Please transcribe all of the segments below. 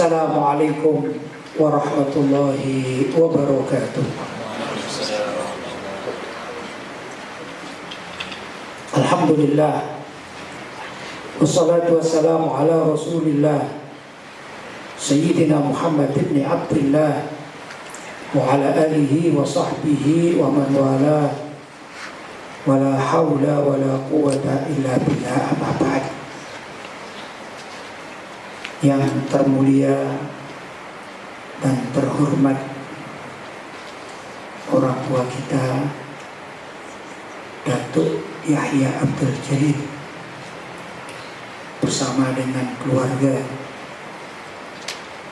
Assalamualaikum warahmatullahi wabarakatuh. Alhamdulillah, wassalatu wassalamu ala rasulillah Sayyidina Muhammad ibn Abdullah wa ala alihi wa sahbihi wa man wala wa la hawla wa la quwata illa billah, amma ba'd. Yang termulia dan terhormat orang tua kita, Datuk Yahya Abdul Jalil bersama dengan keluarga,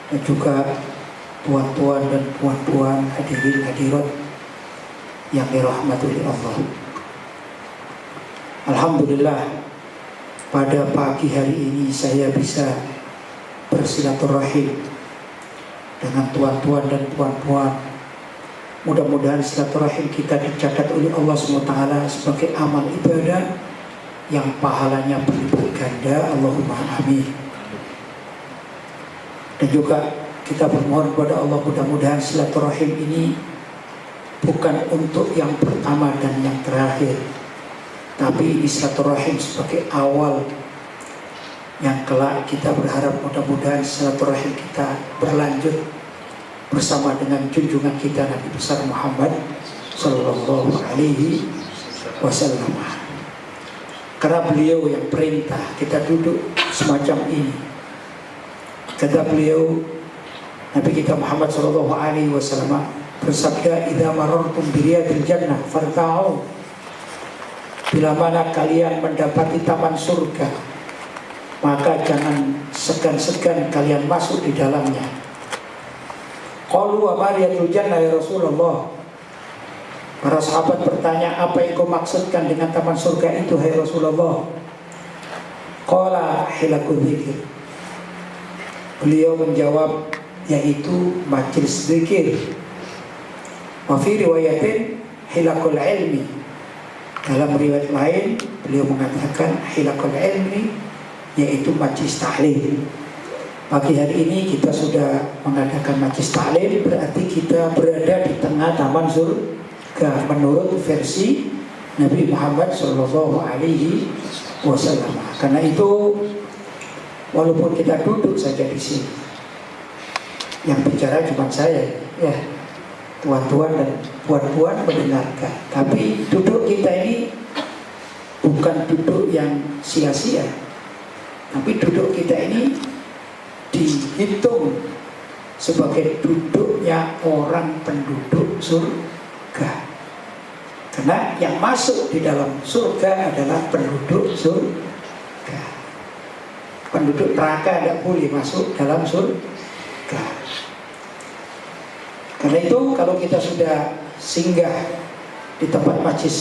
dan juga tuan-tuan dan puan-puan, hadirin hadirat yang dirahmati oleh Allah. Alhamdulillah, pada pagi hari ini saya bisa bersilaturahim dengan tuan-tuan dan puan-puan. Mudah-mudahan silaturahim kita dicatat oleh Allah SWT sebagai amal ibadah yang pahalanya berlipat ganda. Allahumma amin. Dan juga kita bermohon kepada Allah, mudah-mudahan silaturahim ini bukan untuk yang pertama dan yang terakhir, tapi ini silaturahim sebagai awal yang kelak kita berharap mudah-mudahan silaturahim kita berlanjut bersama dengan junjungan kita Nabi besar Muhammad sallallahu alaihi wasallam. Karena beliau yang perintah kita duduk semacam ini. Kata beliau, Nabi kita Muhammad sallallahu alaihi wasallam bersabda, "Idza marartum bi riyadil jannah farta'u." Bila mana kalian mendapati taman surga, maka jangan segan-segan kalian masuk di dalamnya. Qalu wa mariyatul jannah ya Rasulullah. Para sahabat bertanya, apa yang kau maksudkan dengan taman surga itu, hai Rasulullah? Qala hilakul dzikir. Beliau menjawab, yaitu majlis zikir. Wa fi riwayatin hilakul ilmi. Dalam riwayat lain beliau mengatakan hilakul ilmi, yaitu majlis tahlil. Pagi hari ini kita sudah mengadakan majlis ta'lim, berarti kita berada di tengah taman surga menurut versi Nabi Muhammad sallallahu alaihi wasallam. Karena itu walaupun kita duduk saja di sini, yang bicara cuma saya, ya, tuan-tuan dan puan-puan mendengarkan. Tapi duduk kita ini bukan duduk yang sia-sia, tapi duduk kita ini dihitung sebagai duduknya orang penduduk surga. Karena yang masuk di dalam surga adalah penduduk surga. Penduduk neraka tidak boleh masuk dalam surga. Karena itu kalau kita sudah singgah di tempat majlis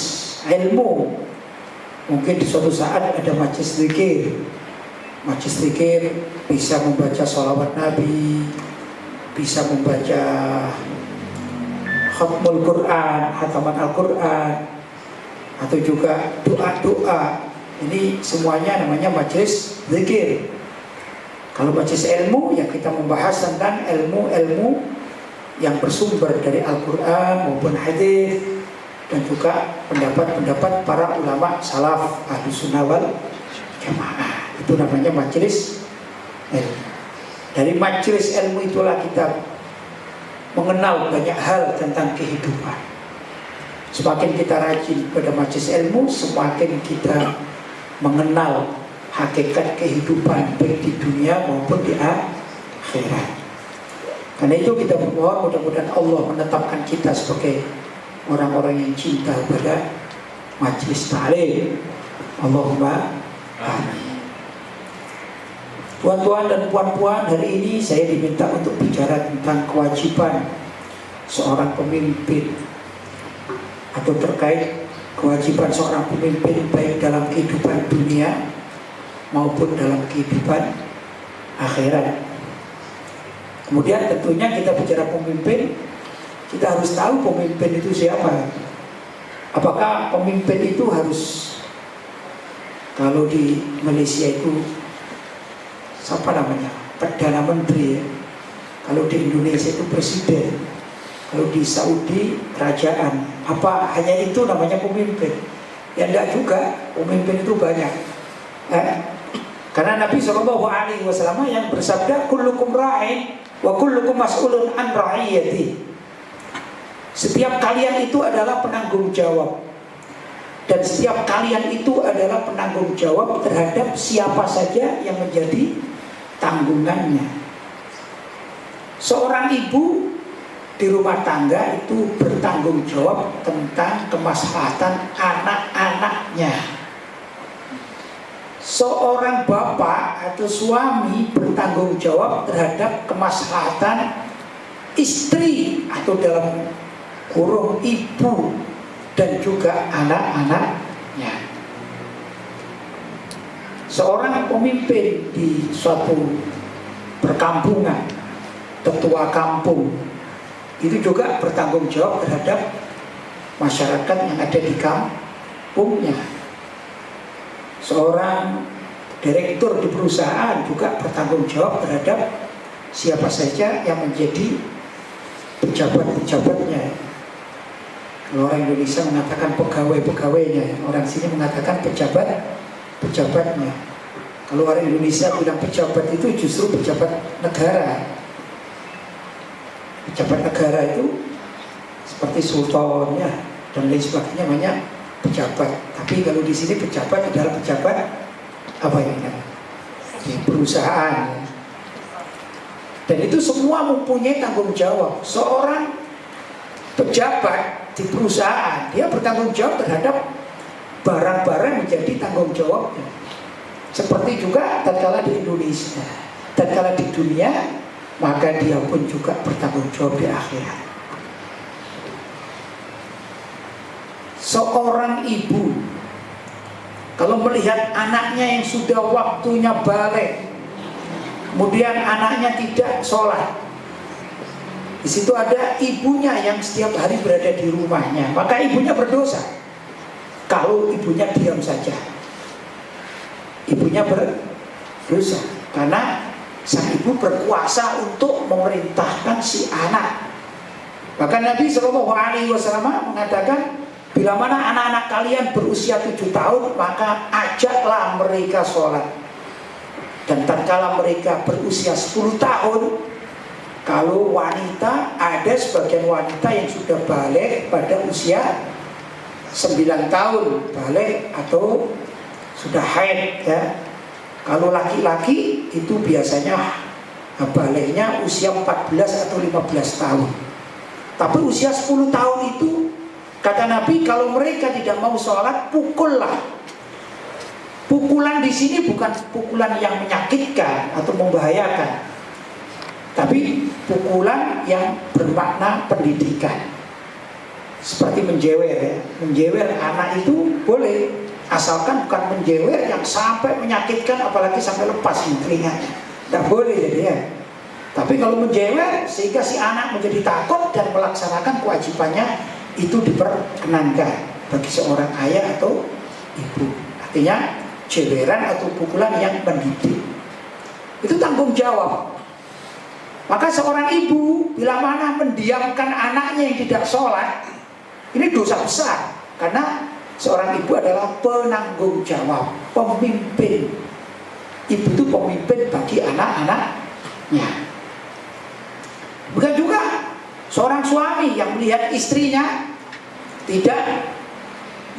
ilmu, mungkin di suatu saat ada majlis zikir. Majlis zikir bisa membaca sholawat Nabi, bisa membaca khatmul Quran, khataman Al-Quran, atau juga doa-doa. Ini semuanya namanya majlis zikir. Kalau majlis ilmu, ya kita membahas tentang ilmu-ilmu yang bersumber dari Al-Quran maupun hadis, dan juga pendapat-pendapat para ulama salaf ahli sunnah wal jamaah. Itu namanya majelis ilmu. Dari majelis ilmu itulah kita mengenal banyak hal tentang kehidupan. Semakin kita rajin pada majelis ilmu, semakin kita mengenal hakikat kehidupan baik di dunia maupun di akhirat. Karena itu kita berdoa mudah-mudahan Allah menetapkan kita sebagai orang-orang yang cinta pada majelis ta'lim. Allahumma amin. Tuan-tuan dan puan-puan, hari ini saya diminta untuk bicara tentang kewajiban seorang pemimpin, atau terkait kewajiban seorang pemimpin baik dalam kehidupan dunia maupun dalam kehidupan akhirat. Kemudian tentunya kita bicara pemimpin, kita harus tahu pemimpin itu siapa. Apakah pemimpin itu harus, kalau di Malaysia itu siapa namanya, Perdana Menteri ya, Kalau di Indonesia itu presiden, kalau di Saudi kerajaan. Apa hanya itu namanya pemimpin? Ya enggak juga, pemimpin itu banyak. Karena Nabi SAW yang bersabda, kullukum ra'in wa kullukum mas'ulun an ra'iyati. Setiap kalian itu adalah penanggung jawab, dan setiap kalian itu adalah penanggung jawab terhadap siapa saja yang menjadi tanggungannya. Seorang ibu di rumah tangga itu bertanggung jawab tentang kemaslahatan anak-anaknya. Seorang bapak atau suami bertanggung jawab terhadap kemaslahatan istri atau dalam kurung ibu dan juga anak-anaknya. Seorang pemimpin di suatu perkampungan, ketua kampung, itu juga bertanggung jawab terhadap masyarakat yang ada di kampungnya. Seorang direktur di perusahaan juga bertanggung jawab terhadap siapa saja yang menjadi pejabat-pejabatnya. Kalau orang Indonesia mengatakan pegawai-pegawainya, orang sini mengatakan pejabat-pejabatnya. Kalau orang Indonesia bilang pejabat itu justru pejabat negara. Pejabat negara itu seperti sultan ya, dan lain sebagainya, banyak pejabat. Tapi kalau di sini pejabat adalah pejabat apa ya? Di perusahaan. Dan itu semua mempunyai tanggung jawab. Seorang pejabat di perusahaan, dia bertanggung jawab terhadap barang-barang menjadi tanggung jawabnya. Seperti juga tatkala di Indonesia, tatkala di dunia, maka dia pun juga bertanggung jawab di akhirat. Seorang ibu kalau melihat anaknya yang sudah waktunya balik, kemudian anaknya tidak sholat, di situ ada ibunya yang setiap hari berada di rumahnya, maka ibunya berdosa. Kalau ibunya diam saja, ibunya berdosa, karena sang ibu berkuasa untuk memerintahkan si anak. Bahkan Nabi SAW mengatakan, bila mana anak-anak kalian berusia 7 tahun, maka ajaklah mereka sholat. Dan tatkala mereka berusia 10 tahun, kalau wanita, ada sebagian wanita yang sudah balik pada usia 9 tahun, balik atau sudah haid ya. Kalau laki-laki itu biasanya baliknya usia 14 atau 15 tahun. Tapi usia 10 tahun itu, kata Nabi, kalau mereka tidak mau sholat, pukullah. Pukulan di sini bukan pukulan yang menyakitkan atau membahayakan, tapi pukulan yang bermakna pendidikan. Seperti menjewer ya. Menjewer anak itu boleh, asalkan bukan menjewer yang sampai menyakitkan, apalagi sampai lepas telinganya. Tidak boleh jadi ya. Tapi kalau menjewer sehingga si anak menjadi takut dan melaksanakan kewajibannya, itu diperkenankan bagi seorang ayah atau ibu. Artinya jeweran atau pukulan yang mendidik, itu tanggung jawab. Maka seorang ibu bila mana mendiamkan anaknya yang tidak sholat, ini dosa besar. Karena seorang ibu adalah penanggung jawab, pemimpin. Ibu itu pemimpin bagi anak-anaknya. Begitu juga seorang suami yang melihat istrinya tidak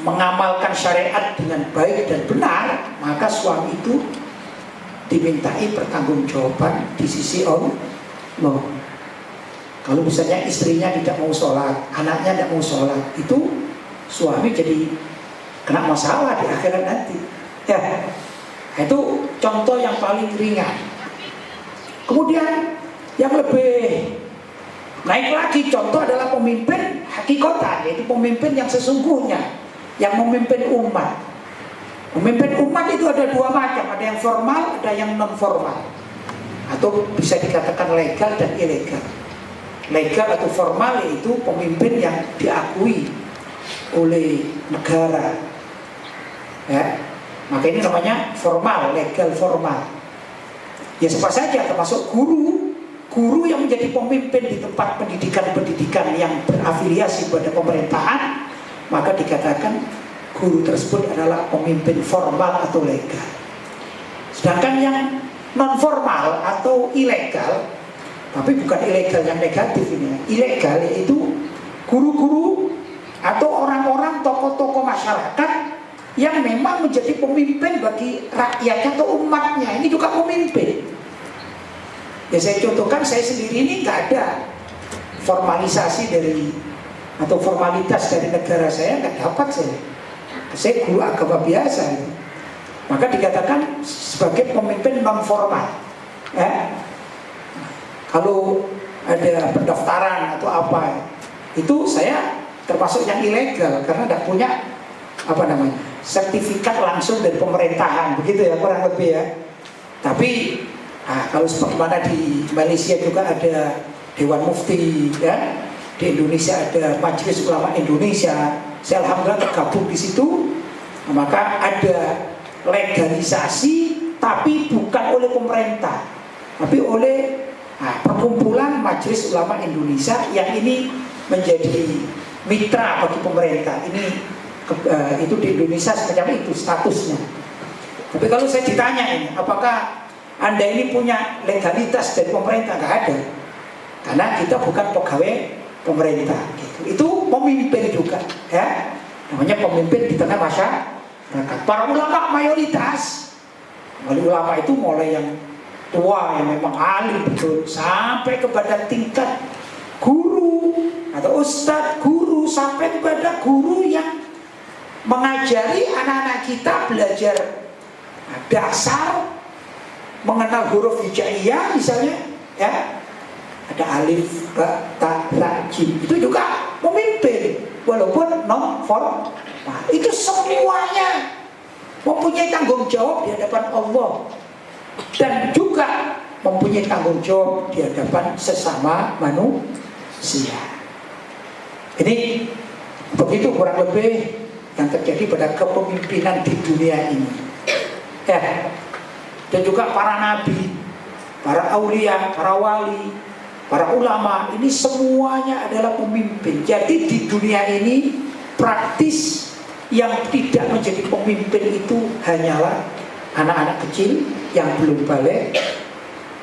mengamalkan syariat dengan baik dan benar, maka suami itu dimintai pertanggungjawaban di sisi Allah. Kalau misalnya istrinya tidak mau sholat, anaknya tidak mau sholat, itu suami jadi kena masalah di akhirat nanti ya. Itu contoh yang paling ringan. Kemudian yang lebih naik lagi contoh adalah pemimpin hakikatan, yaitu pemimpin yang sesungguhnya, yang memimpin umat. Memimpin umat itu ada dua macam, ada yang formal, ada yang non formal, atau bisa dikatakan legal dan ilegal. Legal atau formal yaitu pemimpin yang diakui oleh negara ya. Maka ini namanya formal, legal formal. Ya siapa saja, termasuk guru guru yang menjadi pemimpin di tempat pendidikan-pendidikan yang berafiliasi pada pemerintahan, maka dikatakan guru tersebut adalah pemimpin formal atau legal. Sedangkan yang non formal atau ilegal, tapi bukan ilegal yang negatif ini, ilegal yaitu guru-guru atau orang-orang tokoh-tokoh masyarakat yang memang menjadi pemimpin bagi rakyatnya atau umatnya. Ini juga pemimpin. Ya saya contohkan, saya sendiri ini nggak ada formalisasi dari atau formalitas dari negara saya, nggak dapat saya guru agama biasa. Maka dikatakan sebagai pemimpin non formal. Ya. Kalau ada pendaftaran atau apa, itu saya termasuk yang ilegal karena tidak punya sertifikat langsung dari pemerintahan, begitu ya kurang lebih ya. Tapi kalau sebagaimana di Malaysia juga ada Dewan Mufti, ya, di Indonesia ada Majelis Ulama Indonesia, saya alhamdulillah tergabung di situ. Maka ada legalisasi, tapi bukan oleh pemerintah, tapi oleh perkumpulan Majelis Ulama Indonesia yang ini menjadi mitra bagi pemerintah. Ini itu di Indonesia semacam itu statusnya. Tapi kalau saya ditanya ini, apakah Anda ini punya legalitas dari pemerintah? Nggak ada, karena kita bukan pegawai pemerintah. Gitu. Itu pemimpin juga, ya. Namanya pemimpin di tengah masyarakat. Para ulama mayoritas, ulama itu mulai yang tua yang memang alim betul sampai kepada tingkat guru atau ustadz guru, sampai kepada guru yang mengajari anak-anak kita belajar dasar, mengenal huruf hijaiyah misalnya, ya, ada alif, ba, ta, ra, jim, itu juga pemimpin walaupun non formal. Nah, itu semuanya mempunyai tanggung jawab di hadapan Allah dan juga mempunyai tanggung jawab di hadapan sesama manusia. Ini begitu kurang lebih yang terjadi pada kepemimpinan di dunia ini. Ya. Dan juga para nabi, para aulia, para wali, para ulama, ini semuanya adalah pemimpin. Jadi di dunia ini praktis yang tidak menjadi pemimpin itu hanyalah anak-anak kecil yang belum balik,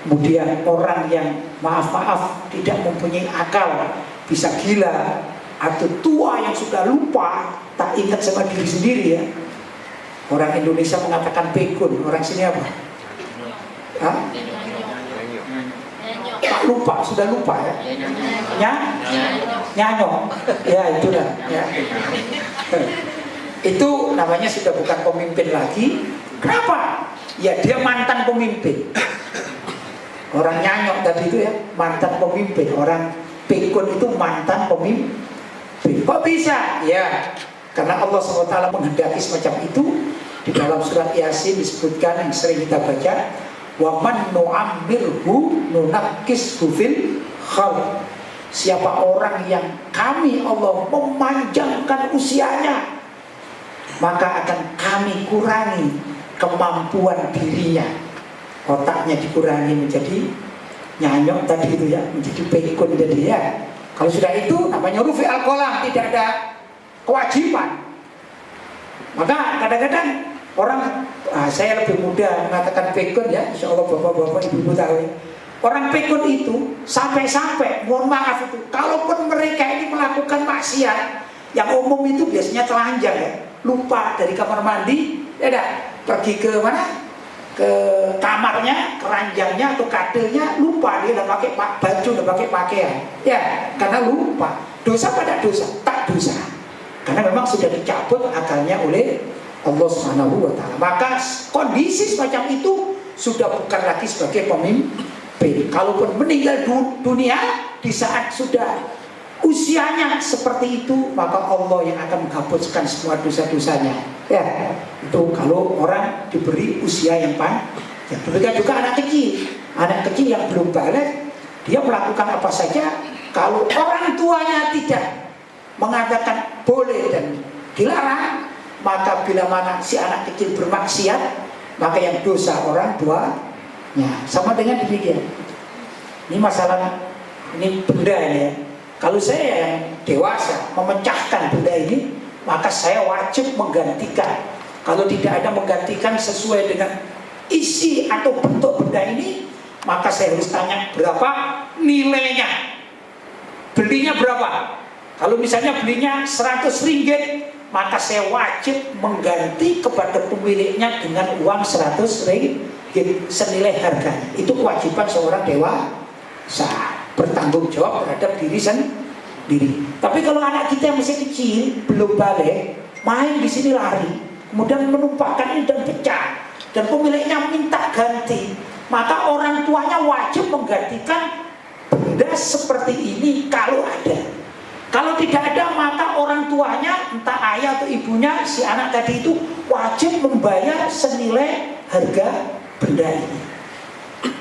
kemudian orang yang maaf-maaf tidak mempunyai akal, bisa gila, atau tua yang sudah lupa, tak ingat sama diri sendiri ya. Orang Indonesia mengatakan pikun, orang sini apa? Hah? Pak lupa, sudah lupa ya? Nyanyok, ya itulah ya. Itu namanya sudah bukan pemimpin lagi. Kenapa? Ya dia mantan pemimpin. Orang nyanyok tadi itu ya mantan pemimpin. Orang pikun itu mantan pemimpin. Kok bisa? Ya karena Allah SWT menghendaki semacam itu. Di dalam surat Yasin disebutkan yang sering kita baca, wa man nu'ammirhu nunakkishu fil khalq. Siapa orang yang kami Allah memanjangkan usianya, maka akan kami kurangi kemampuan dirinya. Otaknya dikurangi menjadi nyanyok tadi itu ya, menjadi pikun tadi ya. Kalau sudah itu namanya rufi al-qalam, tidak ada kewajiban. Maka kadang-kadang orang, saya lebih mudah mengatakan pikun ya, insya Allah bapak-bapak ibu-ibu tahu ya. Orang pikun itu sampai-sampai, mohon maaf itu, kalaupun mereka ini melakukan maksiat, yang umum itu biasanya telanjang ya, lupa dari kamar mandi, ya pergi ke mana? Ke kamarnya, keranjangnya atau kadelnya, lupa dia udah pakai baju, udah pakai pakaian, ya karena lupa. Dosa pada dosa, tak dosa, karena memang sudah dicabut akalnya oleh Allah Subhanahu wa Ta'ala. Maka kondisi semacam itu sudah bukan lagi sebagai pemimpin. Kalaupun meninggal dunia di saat sudah usianya seperti itu, maka Allah yang akan menghapuskan semua dosa-dosanya. Ya, itu kalau orang diberi usia yang panjang. Demikian juga anak kecil yang belum balik, dia melakukan apa saja. Kalau orang tuanya tidak mengatakan boleh dan dilarang, maka bila mana si anak kecil bermaksiat, maka yang dosa orang tuanya. Sama dengan demikian. Ini masalah, ini benda ini ya. Kalau saya yang dewasa memecahkan benda ini, maka saya wajib menggantikan. Kalau tidak ada menggantikan sesuai dengan isi atau bentuk benda ini, maka saya harus tanya berapa nilainya. Belinya berapa? Kalau misalnya belinya 100 ringgit, maka saya wajib mengganti kepada pemiliknya dengan uang 100 ringgit senilai harganya. Itu kewajiban seorang dewasa, bertanggung jawab terhadap diri sendiri. Tapi kalau anak kita yang masih kecil, belum balik, main di sini lari, kemudian menumpahkan ini dan pecah, dan pemiliknya minta ganti, maka orang tuanya wajib menggantikan benda seperti ini kalau ada. Kalau tidak ada, maka orang tuanya, entah ayah atau ibunya si anak tadi itu wajib membayar senilai harga benda ini,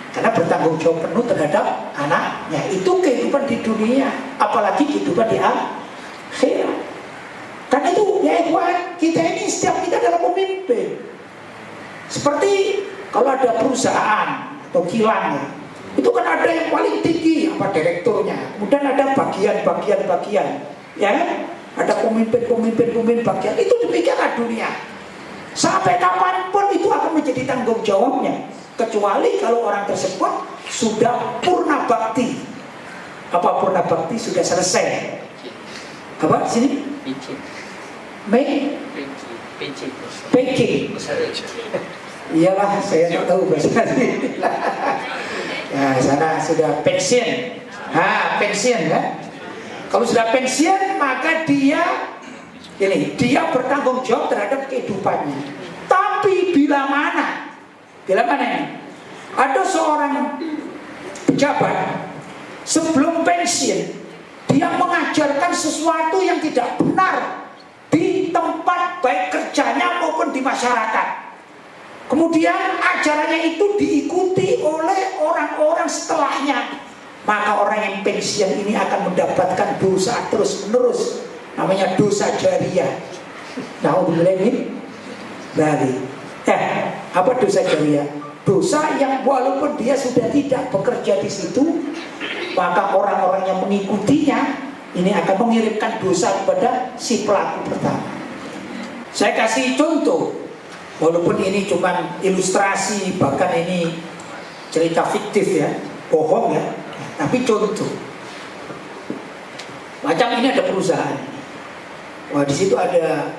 karena bertanggung jawab penuh terhadap anaknya. Itu kehidupan di dunia, apalagi kehidupan di akhirat. Karena itu ya ikhwan, kita ini setiap kita adalah pemimpin. Seperti kalau ada perusahaan atau kilang ya, itu kan ada yang paling tinggi, apa direkturnya, kemudian ada bagian-bagian, ya kan? Ada pemimpin bagian. Itu demikianlah dunia. Sampai kapanpun itu akan menjadi tanggung jawabnya, kecuali kalau orang tersebut sudah purna bakti. Apa purna bakti? Sudah selesai. Apa di sini? PJ. Iyalah, saya tak tahu bahasa ini. Ya, sana sudah pensiun. Pensiun ya. Kalau sudah pensiun, maka dia bertanggung jawab terhadap kehidupannya. Tapi bila mana ini? Ada seorang pejabat sebelum pensiun, dia mengajarkan sesuatu yang tidak benar di tempat baik kerjanya maupun di masyarakat. Kemudian ajarannya itu diikuti oleh orang-orang setelahnya, maka orang yang pensiun ini akan mendapatkan dosa terus menerus, namanya dosa jariah. Nauzubillah min dzalik. Apa dosa jariah? Dosa yang walaupun dia sudah tidak bekerja di situ, maka orang-orang yang mengikutinya ini akan mengirimkan dosa kepada si pelaku pertama. Saya kasih contoh, walaupun ini cuma ilustrasi, bahkan ini cerita fiktif ya, bohong ya, tapi contoh. Macam ini ada perusahaan. Wah, di situ ada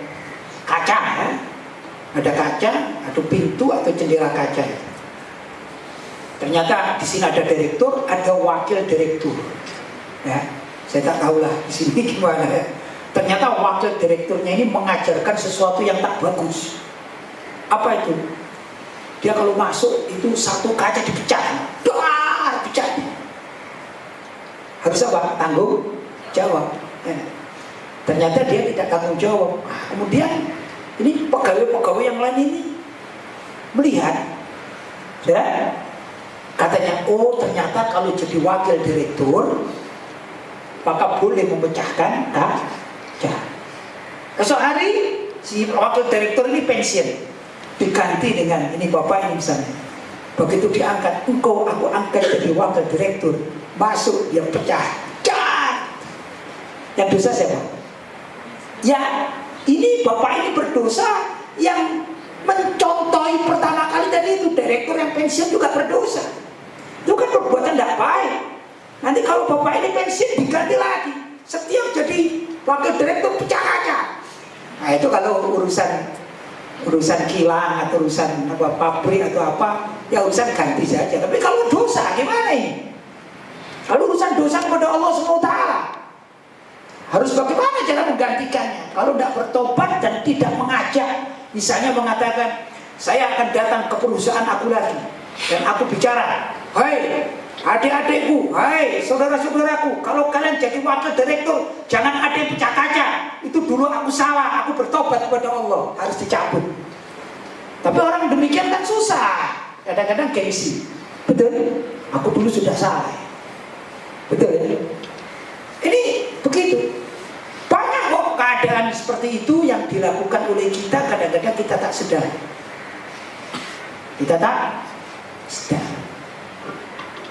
kaca ya. Ada kaca, ada pintu atau jendela kaca. Ternyata di sini ada direktur, ada wakil direktur. Ya, saya tak tahulah di sini gimana ya. Ternyata wakil direkturnya ini mengajarkan sesuatu yang tak bagus. Apa itu? Dia kalau masuk itu satu kaca dipecah, pecah. Harus apa? Tanggung jawab. Ternyata dia tidak tanggung jawab. Kemudian ini pegawai-pegawai yang lain ini melihat, ya, katanya, oh ternyata kalau jadi wakil direktur maka boleh memecahkan kaca. Esok hari si wakil direktur ini pensiun, diganti dengan ini bapak ini misalnya. Begitu diangkat, aku angkat jadi wakil direktur, masuk dia pecah. Yang dosa siapa? Ya, ini bapak ini berdosa yang mencontohi pertama kali tadi itu direktur yang pensiun juga berdosa. Itu kan perbuatan tidak baik. Nanti kalau bapak ini pensiun diganti lagi, setiap jadi wakil direktur pecah kaca. Nah itu kalau urusan kilang atau urusan pabrik atau apa, ya urusan ganti saja. Tapi kalau dosa gimana ini? Kalau urusan dosa kepada Allah SWT, harus bagaimana cara menggantikannya? Kalau tidak bertobat dan tidak mengajak, misalnya mengatakan, saya akan datang ke perusahaan aku lagi dan aku bicara, hai adik-adikku, hai saudara-saudaraku, kalau kalian jadi wakil direktur, jangan ada yang pecah kaca. Itu dulu aku salah, aku bertobat kepada Allah, harus dicabut. Tapi orang demikian kan susah, kadang-kadang gengsi. Betul? Aku dulu sudah salah. Betul ya? Ini begitu. Banyak kok keadaan seperti itu yang dilakukan oleh kita, kadang-kadang kita tak sadar. Kita tak sadar.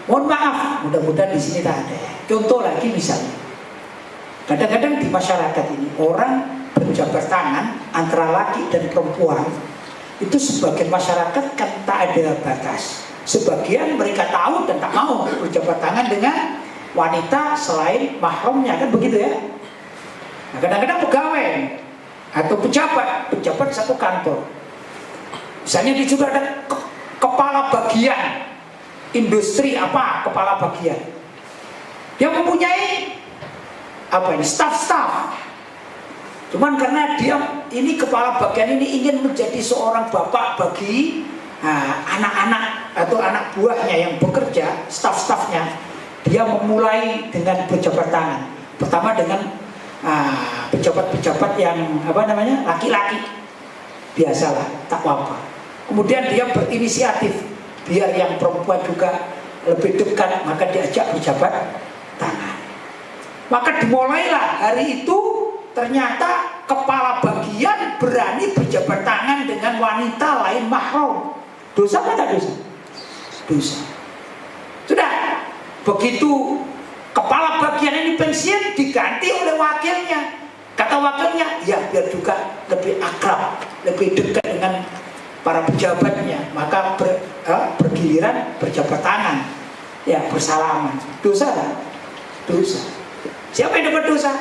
Mohon maaf, mudah-mudahan di sini tak ada. Contoh lagi misalnya, kadang-kadang di masyarakat ini orang berjabat tangan antara laki dan perempuan itu sebagian masyarakat kan tak ada batas. Sebagian mereka tahu dan tak mau berjabat tangan dengan wanita selain mahramnya, kan begitu ya. Nah, kadang-kadang pegawai atau pejabat satu kantor, misalnya di situ ada kepala bagian industri apa, kepala bagian yang mempunyai apa ini, staff. Cuman karena dia ini kepala bagian ini ingin menjadi seorang bapak bagi anak-anak atau anak buahnya yang bekerja, staff-staffnya, dia memulai dengan berjabat tangan. Pertama dengan pejabat-pejabat yang laki-laki, biasalah, tak apa-apa. Kemudian dia berinisiatif, biar yang perempuan juga lebih dekat, maka diajak berjabat tangan. Maka dimulailah hari itu, ternyata kepala bagian berani berjabat tangan dengan wanita lain mahram. Dosa apa tak dosa? Dosa. Sudah, begitu kepala bagian ini pensiun, diganti oleh wakilnya. Kata wakilnya, ya biar juga lebih akrab, lebih dekat dengan para pejabatnya, maka bergiliran berjabat tangan, ya bersalaman. Dosa lah? Dosa. Siapa yang dapat dosa?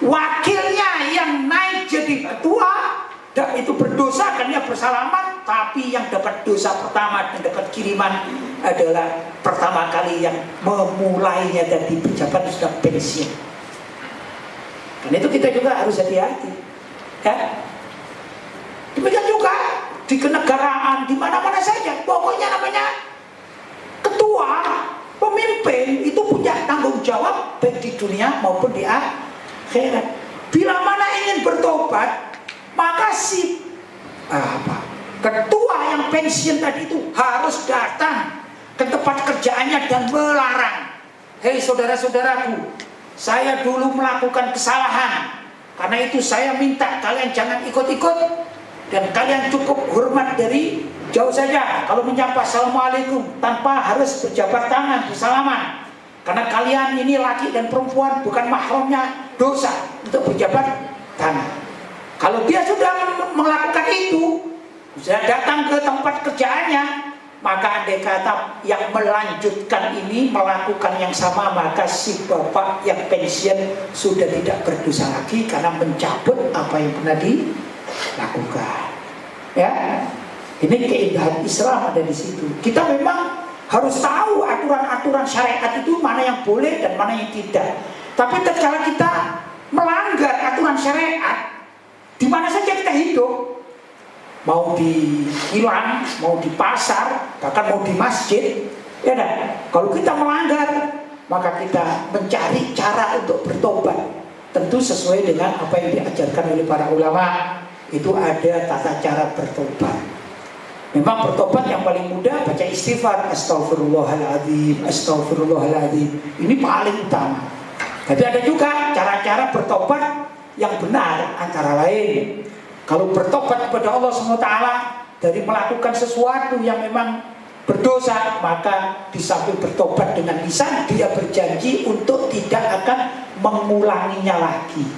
Wakilnya yang naik jadi ketua, dan itu berdosa karena bersalaman. Tapi yang dapat dosa pertama dan dapat kiriman adalah pertama kali yang memulainya dari pejabat sudah pensiun. Karena itu kita juga harus hati-hati, ya. Demikian juga di kenegaraan, di mana-mana saja, pokoknya namanya ketua, pemimpin itu punya tanggung jawab baik di dunia maupun di akhirat. Bila mana ingin bertobat, maka si ketua yang pensiun tadi itu harus datang ke tempat kerjaannya dan melarang, hei saudara-saudaraku, saya dulu melakukan kesalahan, karena itu saya minta kalian jangan ikut-ikut, dan kalian cukup hormat dari jauh saja. Kalau menyapa assalamualaikum tanpa harus berjabat tangan, bersalaman, karena kalian ini laki dan perempuan bukan mahramnya, dosa untuk berjabat tangan. Kalau dia sudah melakukan itu, sudah datang ke tempat kerjaannya, maka andai kata yang melanjutkan ini melakukan yang sama, maka si bapak yang pensiun sudah tidak berdosa lagi karena mencabut apa yang pernah dilakukan. Ya, ini keindahan Islam ada di situ. Kita memang harus tahu aturan-aturan syariat itu mana yang boleh dan mana yang tidak. Tapi tatkala kita melanggar aturan syariat, di mana saja kita hidup, mau di kilang, mau di pasar, bahkan mau di masjid, ya dah. Kalau kita melanggar, maka kita mencari cara untuk bertobat. Tentu sesuai dengan apa yang diajarkan oleh para ulama. Itu ada tata cara bertobat. Memang bertobat yang paling mudah baca istighfar, astagfirullahaladzim, astagfirullahaladzim. Ini paling utama. Tapi ada juga cara-cara bertobat yang benar, antara lain kalau bertobat kepada Allah SWT dari melakukan sesuatu yang memang berdosa, maka di samping bertobat dengan lisan, dia berjanji untuk tidak akan mengulanginya lagi,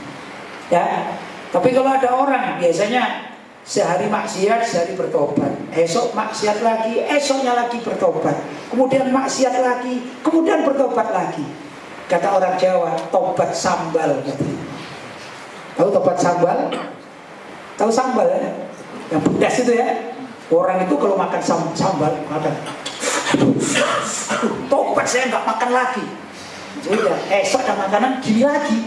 ya. Tapi kalau ada orang biasanya sehari maksiat, sehari bertobat, esok maksiat lagi, esoknya lagi bertobat, kemudian maksiat lagi, kemudian bertobat lagi. Kata orang Jawa, tobat sambal. Tahu tobat sambal? Tahu sambal ya? Yang pedas itu ya. Orang itu kalau makan sambal, makan, tobat saya nggak makan lagi. Sudah, esok ada makanan gini lagi.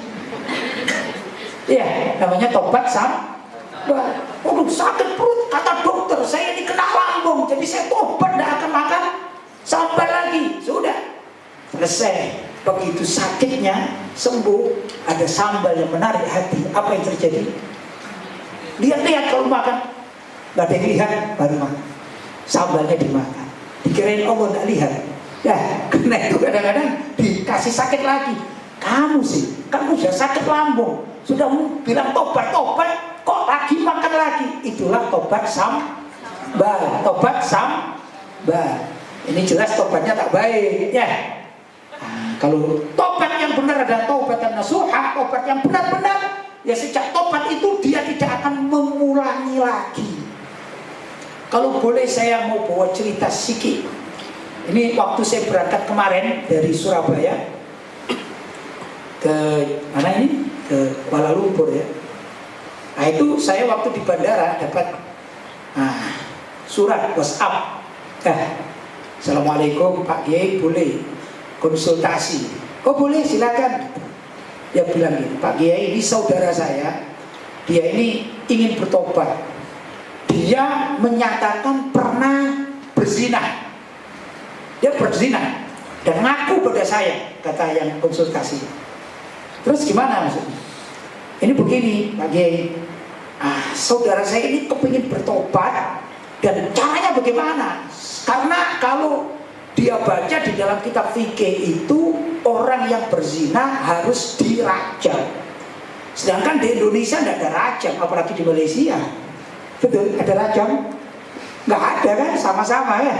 Iya, namanya tobat sambal. Waduh, sakit perut, kata dokter, saya ini kena lambung, jadi saya tobat tidak akan makan sambal lagi. Sudah, selesai. Begitu sakitnya sembuh, ada sambal yang menarik hati. Apa yang terjadi? Lihat-lihat kalau makan, nggak ada yang lihat, baru makan. Sambalnya dimakan. Dikirain Allah nggak lihat. Ya, karena itu kadang-kadang dikasih sakit lagi. Kamu sih, kamu sudah sakit lambung, sudah bilang tobat, kok lagi makan lagi? Itulah tobat sambal. Tobat sambal. Ini jelas tobatnya tak baik ya. Nah, kalau tobat yang benar adalah tobat yang nasuha, tobat yang benar-benar, ya sejak tobat itu dia tidak akan mengulangi lagi. Kalau boleh saya mau bawa cerita sedikit. Ini waktu saya berangkat kemarin dari Surabaya ke mana ini? Ke Kuala Lumpur ya. Nah itu saya waktu di bandara dapat surat WhatsApp. Assalamualaikum Pak Kiai, boleh konsultasi? Oh boleh, silakan. Dia bilang gini, Pak Kiai, ini saudara saya, dia ini ingin bertobat. Dia menyatakan pernah berzina. Dia berzina dan ngaku pada saya, kata yang konsultasi. Terus gimana maksudnya? Ini begini Pak Kiai, saudara saya ini kepingin bertobat dan caranya bagaimana? Karena kalau dia baca di dalam kitab fikih itu orang yang berzina harus dirajam. Sedangkan di Indonesia tidak ada rajam, apalagi di Malaysia. Betul, ada rajam? Nggak ada kan, sama-sama ya.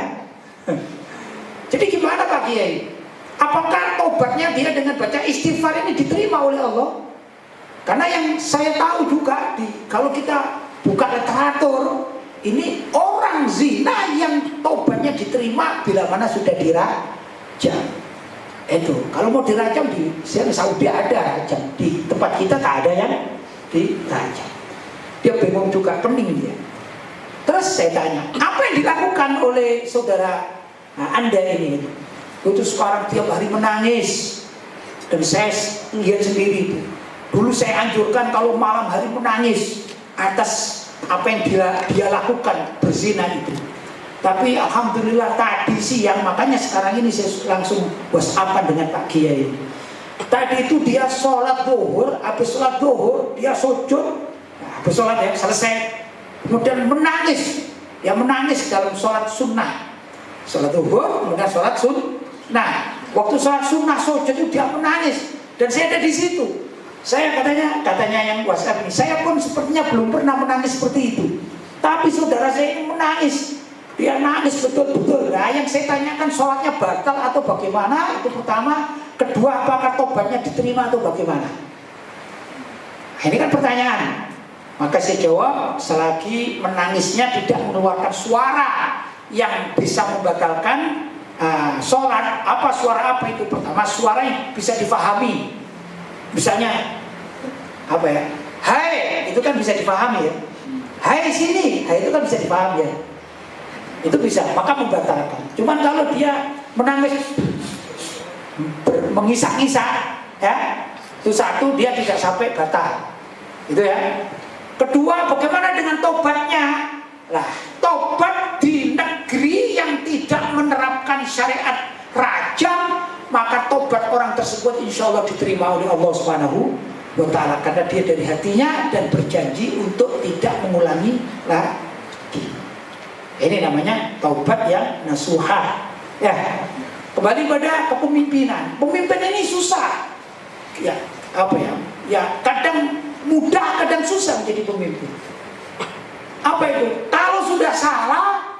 Jadi gimana Pak Kiai? Apakah tobatnya dia dengan baca istighfar ini diterima oleh Allah? Karena yang saya tahu juga kalau kita buka literatur, ini orang zina yang tobatnya diterima bila mana sudah dirajam. Itu kalau mau dirajam di Saudi ada rajam, di tempat kita tak ada yang dirajam. Dia bingung juga, pening dia. Terus saya tanya, apa yang dilakukan oleh saudara Anda ini? Itu sekarang tiap hari menangis. Dan saya lihat sendiri itu. Dulu saya anjurkan kalau malam hari menangis atas apa yang dia lakukan, berzina itu. Tapi alhamdulillah tadi siang, makanya sekarang ini saya langsung WhatsAppan dengan Pak Kiai. Tadi itu dia sholat zuhur, habis sholat zuhur dia sujud, habis sholat ya selesai, kemudian menangis. Ya menangis dalam sholat sunnah. Sholat zuhur, kemudian sholat sunnah. Nah, waktu sholat sunnah sujud itu dia menangis dan saya ada di situ. Saya katanya yang WhatsApp ini, saya pun sepertinya belum pernah menangis seperti itu. Tapi saudara saya ini menangis, dia nangis betul-betul. Nah, yang saya tanyakan sholatnya batal atau bagaimana? Itu pertama. Kedua, apakah tobatnya diterima atau bagaimana? Nah, ini kan pertanyaan. Maka saya jawab, selagi menangisnya tidak mengeluarkan suara yang bisa membatalkan sholat. Apa suara apa itu? Pertama, suara yang bisa difahami. Misalnya apa ya? Hai, itu kan bisa difahami ya. Hai sini, hai itu kan bisa difahami ya. Itu bisa, maka membatalkan. Cuman kalau dia menangis mengisak-isak ya, itu satu, dia tidak sampai batal. Itu ya. Kedua, bagaimana dengan tobatnya? Lah, tobat di negeri yang tidak menerapkan syariat rajam, maka tobat orang tersebut insya Allah diterima oleh Allah Subhanahu wa Ta'ala, karena dia dari hatinya dan berjanji untuk tidak mengulangi lagi. Ini namanya taubat yang nasuha. Ya, kembali pada kepemimpinan. Pemimpin ini susah. Ya, apa ya? Ya, kadang mudah, kadang susah menjadi pemimpin. Apa itu? Kalau sudah salah,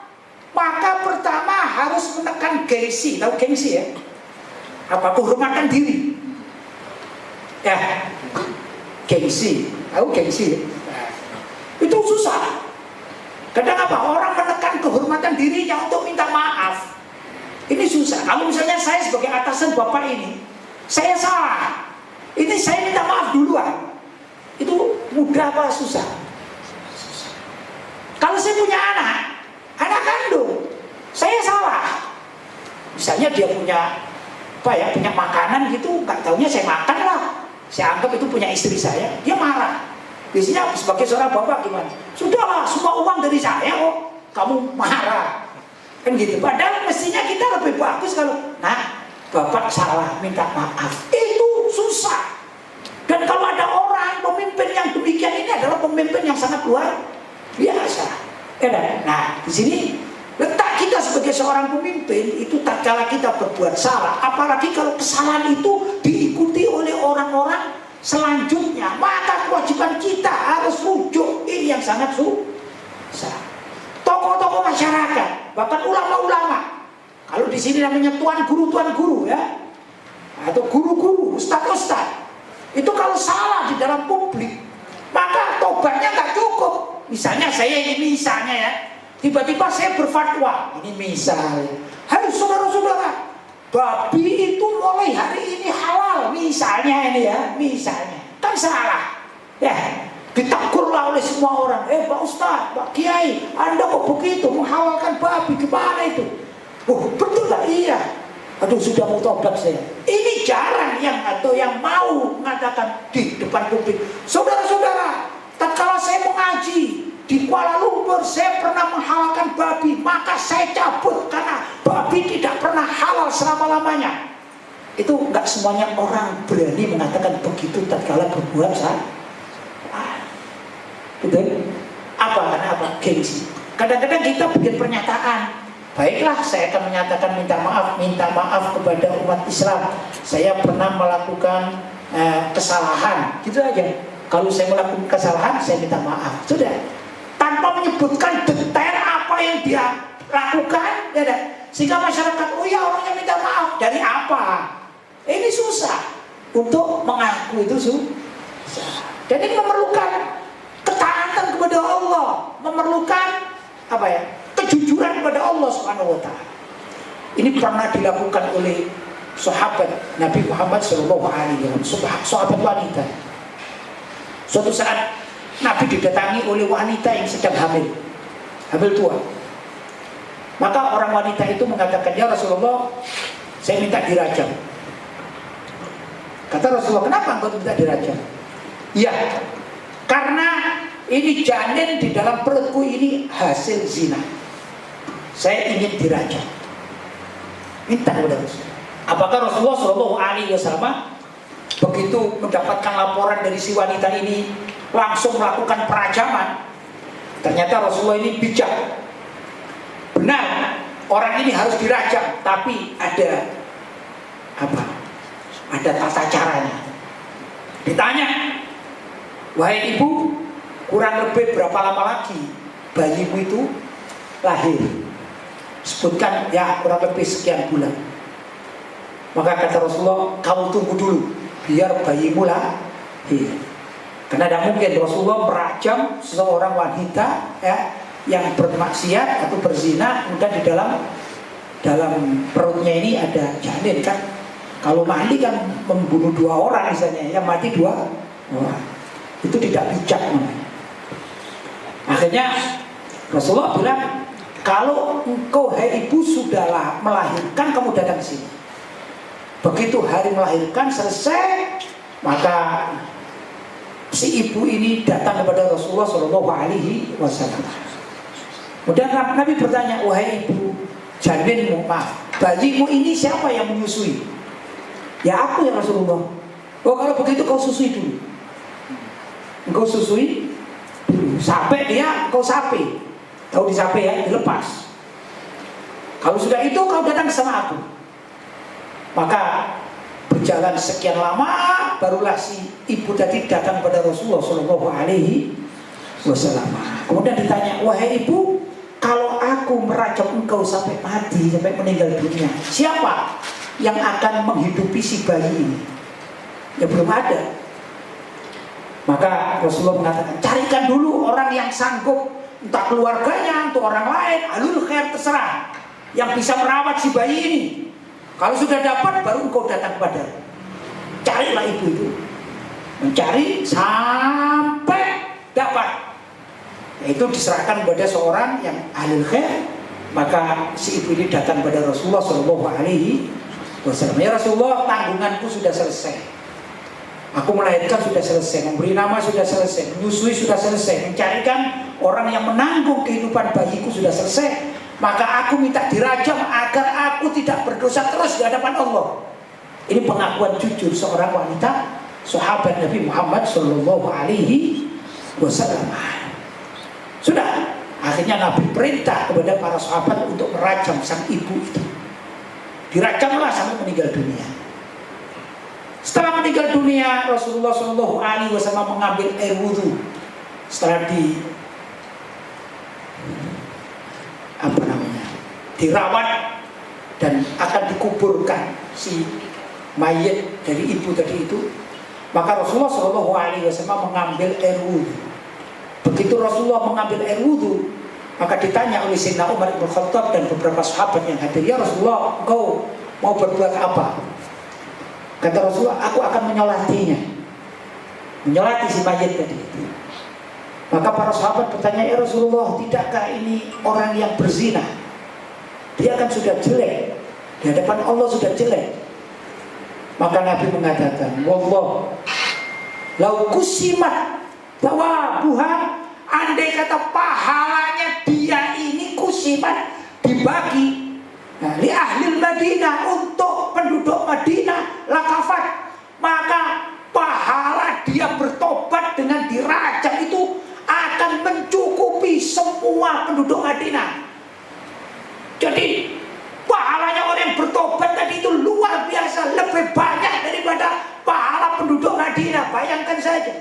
maka pertama harus menekan gengsi. Tahu gengsi ya? Apa? Kehormatan diri. Ya, gengsi. Tahu gengsi? Nah, itu susah. Kadang apa? Orang menekan kehormatan dirinya untuk minta maaf. Ini susah. Kalau misalnya saya sebagai atasan bapak ini, saya salah, ini saya minta maaf duluan. Itu mudah apa susah? Kalau saya punya anak kandung, saya salah. Misalnya dia punya punya makanan gitu, nggak taunya saya makan lah. Saya anggap itu punya istri saya, dia marah. Biasanya sebagai seorang bapak gimana? Sudahlah, semua uang dari saya kok, kamu marah. Kan gitu. Padahal mestinya kita lebih bagus kalau, bapak salah, minta maaf. Itu susah. Dan kalau ada orang pemimpin yang demikian, ini adalah pemimpin yang sangat luar biasa. Nah, di sini letak kita sebagai seorang pemimpin itu tak kala kita berbuat salah, apalagi kalau kesalahan itu diikuti oleh orang-orang selanjutnya, maka kewajiban kita harus rujuk. Ini yang sangat susah. Tokoh-tokoh masyarakat, bahkan ulama-ulama, Kalau di sini namanya tuan guru ya, atau guru-guru, ustadz. Itu kalau salah di dalam publik, maka tobatnya nggak cukup. Misalnya ya, tiba-tiba saya berfatwa, ini misalnya, hai saudara-saudara, babi itu mulai hari ini halal, misalnya kan salah, ya, ditagurlah oleh semua orang, Pak Ustadz, Pak Kiai, Anda kok begitu menghalalkan babi, gimana itu? Betul lah, iya. Aduh, sudah mau tobat saya. Ini jarang yang mau mengatakan di depan publik. Saudara-saudara, tatkala saya mengaji di Kuala Lumpur, saya pernah menghalalkan babi, maka saya cabut karena babi tidak pernah halal selama-lamanya. Itu enggak semuanya orang berani mengatakan begitu tatkala berbuat salah. Betul? Karena apa? Gengsi. Kadang-kadang kita bikin pernyataan. Baiklah, saya akan menyatakan minta maaf kepada umat Islam. Saya pernah melakukan kesalahan, gitu aja. Kalau saya melakukan kesalahan, saya minta maaf. Sudah, tanpa menyebutkan detail apa yang dia lakukan, ya, sehingga masyarakat, oh ya, orangnya minta maaf. Dari apa? Ini susah untuk mengaku, itu susah. Jadi memerlukan ketaatan kepada Allah, memerlukan kejujuran kepada Allah Subhanahu wa Ta'ala. Ini pernah dilakukan oleh sahabat Nabi Muhammad SAW, sahabat wanita. Suatu saat Nabi didatangi oleh wanita yang sedang hamil tua. Maka orang wanita itu mengatakan, ya Rasulullah, saya minta dirajam. Kata Rasulullah, kenapa engkau minta dirajam? Ya, karena ini janin di dalam perutku ini hasil zina. Saya ingin dirajam. Minta kepada Rasulullah. Apakah Rasulullah SAW begitu mendapatkan laporan dari si wanita ini langsung melakukan perajaman? Ternyata Rasulullah ini bijak. Benar, orang ini harus dirajam, tapi ada tata caranya. Ditanya, wahai ibu, kurang lebih berapa lama lagi bayimu itu lahir? Sebutkan, ya, kurang lebih sekian bulan. Maka kata Rasulullah, kamu tunggu dulu biar bayimu lahir. Karena tidak mungkin Rasulullah merajam seorang wanita, ya, yang bermaksiat atau berzina, kemudian di dalam perutnya ini ada janin, kan? Kalau mandi kan membunuh 2 orang misalnya, yang mati 2 orang. Itu tidak bijak namanya. Akhirnya Rasulullah bilang, kalau engkau, hai ibu, sudahlah melahirkan, kamu datang ke sini. Begitu hari melahirkan selesai, maka si ibu ini datang kepada Rasulullah SAW. Kemudian Nabi bertanya, wahai ibu, janinmu, bayimu ini siapa yang menyusui? Ya, aku ya Rasulullah. Oh, kalau begitu kau susui dulu. Engkau susui dulu sampai dia kau sapi. Tahu disape, ya, dilepas. Kalau sudah itu kau datang sama aku. Maka berjalan sekian lama, barulah si ibu tadi datang pada Rasulullah SAW. Kemudian ditanya, wahai ibu, kalau aku merajam engkau sampai mati, sampai meninggal dunia, siapa yang akan menghidupi si bayi ini? Ya, belum ada. Maka Rasulullah mengatakan, carikan dulu orang yang sanggup, entah keluarganya, atau orang lain, alul khair, terserah, yang bisa merawat si bayi ini. Kalau sudah dapat, baru engkau datang kepada. Carilah ibu itu, mencari sampai dapat. Itu diserahkan kepada seorang yang alul khair. Maka si ibu ini datang kepada Rasulullah SAW. Ya Rasulullah, tanggunganku sudah selesai. Aku melahirkan sudah selesai, memberi nama sudah selesai, menyusui sudah selesai, mencarikan orang yang menanggung kehidupan bayiku sudah selesai. Maka aku minta dirajam agar aku tidak berdosa terus di hadapan Allah. Ini pengakuan jujur seorang wanita sahabat Nabi Muhammad SAW. Sudah, akhirnya Nabi perintah kepada para sahabat untuk merajam sang ibu itu. Dirajamlah sampai meninggal dunia. Setelah meninggal dunia, Rasulullah SAW mengambil air wudhu. Setelah dirawat dan akan dikuburkan si mayit dari ibu tadi itu, maka Rasulullah SAW mengambil air wudhu. Begitu Rasulullah mengambil air wudhu, maka ditanya oleh Sayyidina Umar bin Khattab dan beberapa sahabat yang hadir, "Ya Rasulullah, engkau mau berbuat apa?" Kata Rasulullah, "Aku akan menyolatinya." Menyolati si mayit tadi itu. Maka para sahabat bertanya, "Ya Rasulullah, tidakkah ini orang yang berzina? Dia kan sudah jelek, di hadapan Allah sudah jelek." Maka Nabi mengatakan, "Wallah, lau kusimat tawabuha," andai kata pahalanya dia ini kusimat, dibagi li ahli Madinah, untuk penduduk Madinah, lakafat, maka pahala dia bertobat dengan dirajam itu akan mencukupi semua penduduk Madinah. Jadi pahalanya orang yang bertobat tadi itu luar biasa, lebih banyak daripada pahala penduduk Madinah. Bayangkan saja.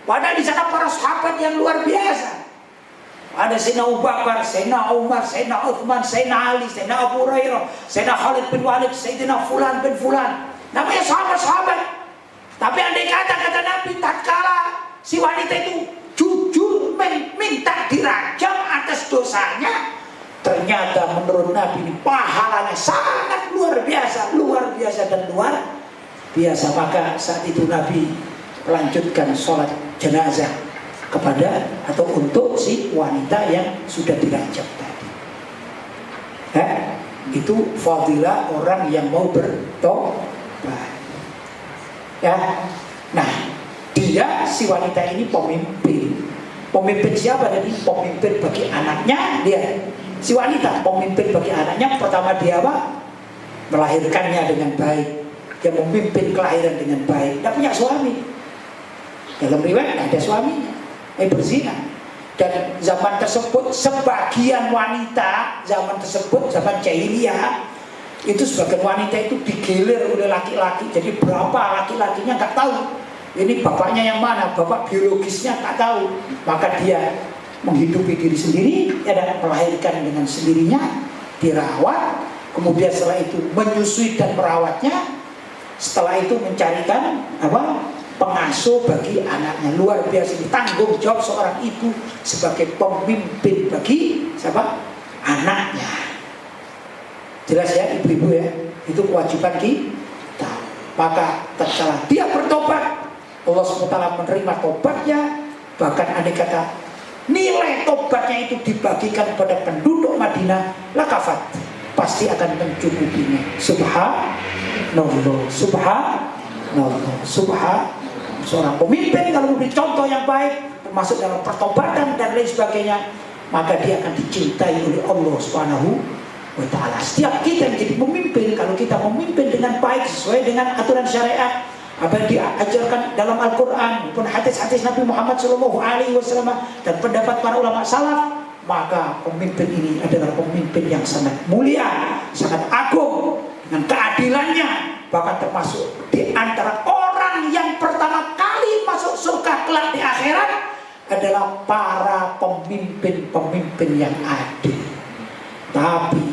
Padahal di sana para sahabat yang luar biasa. Ada Sayyidina Abu Bakar, Sayyidina Umar, Sayyidina Uthman, Sayyidina Ali, Sayyidina Abu Hurairah, Sayyidina Khalid bin Walid, Sayyidina Fulan bin Fulan. Namanya sahabat-sahabat. Tapi andai kata Nabi, tatkala si wanita itu jujur minta dirajam atas dosanya, ternyata menurut Nabi ini pahalanya sangat luar biasa dan luar biasa. Maka saat itu Nabi melanjutkan sholat jenazah kepada atau untuk si wanita yang sudah dirajam tadi. Itu fadilah orang yang mau bertobat. Ya, nah dia si wanita ini pemimpin. Pemimpin siapa tadi? Pemimpin bagi anaknya dia. Si wanita pemimpin bagi anaknya. Pertama dia apa? Melahirkannya dengan baik. Dia memimpin kelahiran dengan baik. Dia punya suami. Dalam riwayat ada suaminya, berzina. Dan zaman tersebut sebagian wanita zaman tersebut, zaman jahiliyah, itu sebagian wanita itu digilir oleh laki-laki. Jadi berapa laki-lakinya nggak tahu. Ini bapaknya yang mana, bapak biologisnya nggak tahu. Maka dia menghidupi diri sendiri, dan melahirkan dengan sendirinya, dirawat. Kemudian setelah itu menyusui dan merawatnya. Setelah itu mencarikan pengasuh bagi anaknya. Luar biasa, tanggung jawab seorang ibu sebagai pemimpin bagi siapa? Anaknya. Jelas ya ibu-ibu ya, itu kewajiban kita. Maka tatkala dia bertobat, Allah SWT menerima tobatnya. Bahkan andai kata nilai tobatnya itu dibagikan pada penduduk Madinah, lakafat, pasti akan mencukupinya. Subhanallah, subhanallah, subhanallah. Seorang pemimpin kalau memberi contoh yang baik, termasuk dalam pertobatan dan lain sebagainya, maka dia akan dicintai oleh Allah Subhanahu wa ta'ala. Setiap kita menjadi pemimpin, kalau kita memimpin dengan baik sesuai dengan aturan syariat, apa yang diajarkan dalam Al-Quran maupun hadis-hadis Nabi Muhammad SAW dan pendapat para ulama salaf, maka pemimpin ini adalah pemimpin yang sangat mulia, sangat agung dengan keadilannya. Bahkan termasuk di antara orang yang pertama kali masuk surga kelak di akhirat adalah para pemimpin-pemimpin yang adil. Tapi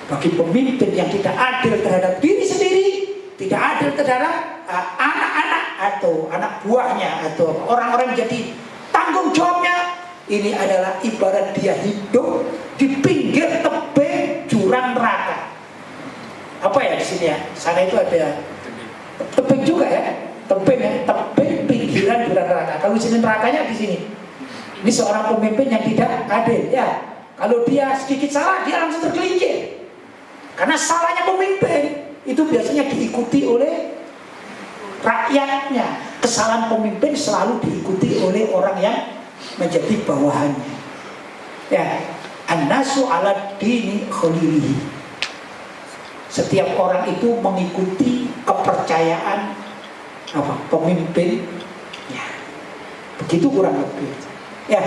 bagi pemimpin yang tidak adil terhadap diri sendiri, tidak adil terhadap anak-anak atau anak buahnya atau orang-orang jadi tanggung jawabnya, ini adalah ibarat dia hidup di pinggir tebing jurang neraka. Apa ya di sini ya? Sana itu ada tebing juga ya, tebing ya, tebing pinggiran jurang neraka. Kalau di sini nerakanya di sini. Ini seorang pemimpin yang tidak adil ya. Kalau dia sedikit salah, dia langsung tergelincir. Karena salahnya pemimpin itu biasanya diikuti oleh rakyatnya. Kesalahan pemimpin selalu diikuti oleh orang yang menjadi bawahannya. Ya, an-nasu ala dini khalilihi. Setiap orang itu mengikuti kepercayaan pemimpinnya. Begitu kurang lebih. Ya.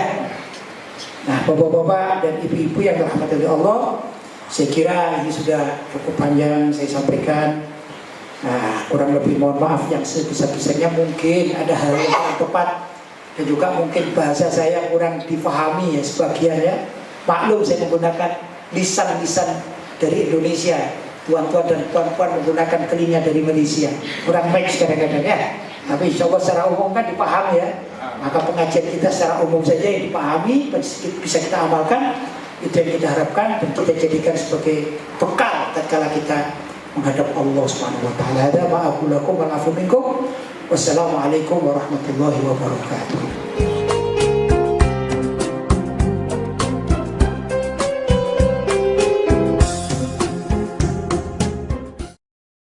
Nah, bapak-bapak dan ibu-ibu yang dirahmati oleh Allah, saya kira ini sudah cukup panjang saya sampaikan. Nah, kurang lebih mohon maaf yang sebisa-bisanya, mungkin ada hal yang kurang tepat dan juga mungkin bahasa saya kurang difahami ya sebagiannya. Maklum saya menggunakan lisan-lisan dari Indonesia. tuan-tuan dan puan-puan menggunakan telinga dari Malaysia. Kurang baik kadang-kadang ya. Tapi insya Allah secara umum kan dipahami ya. Maka pengajian kita secara umum saja yang dipahami, bisa kita amalkan. Itu yang kita harapkan dan kita jadikan sebagai bekal tatkala kita menghadap Allah Subhanahu wa taala. Hada ma aqulu lakum wa afu minkum. Wassalamualaikum warahmatullahi wabarakatuh.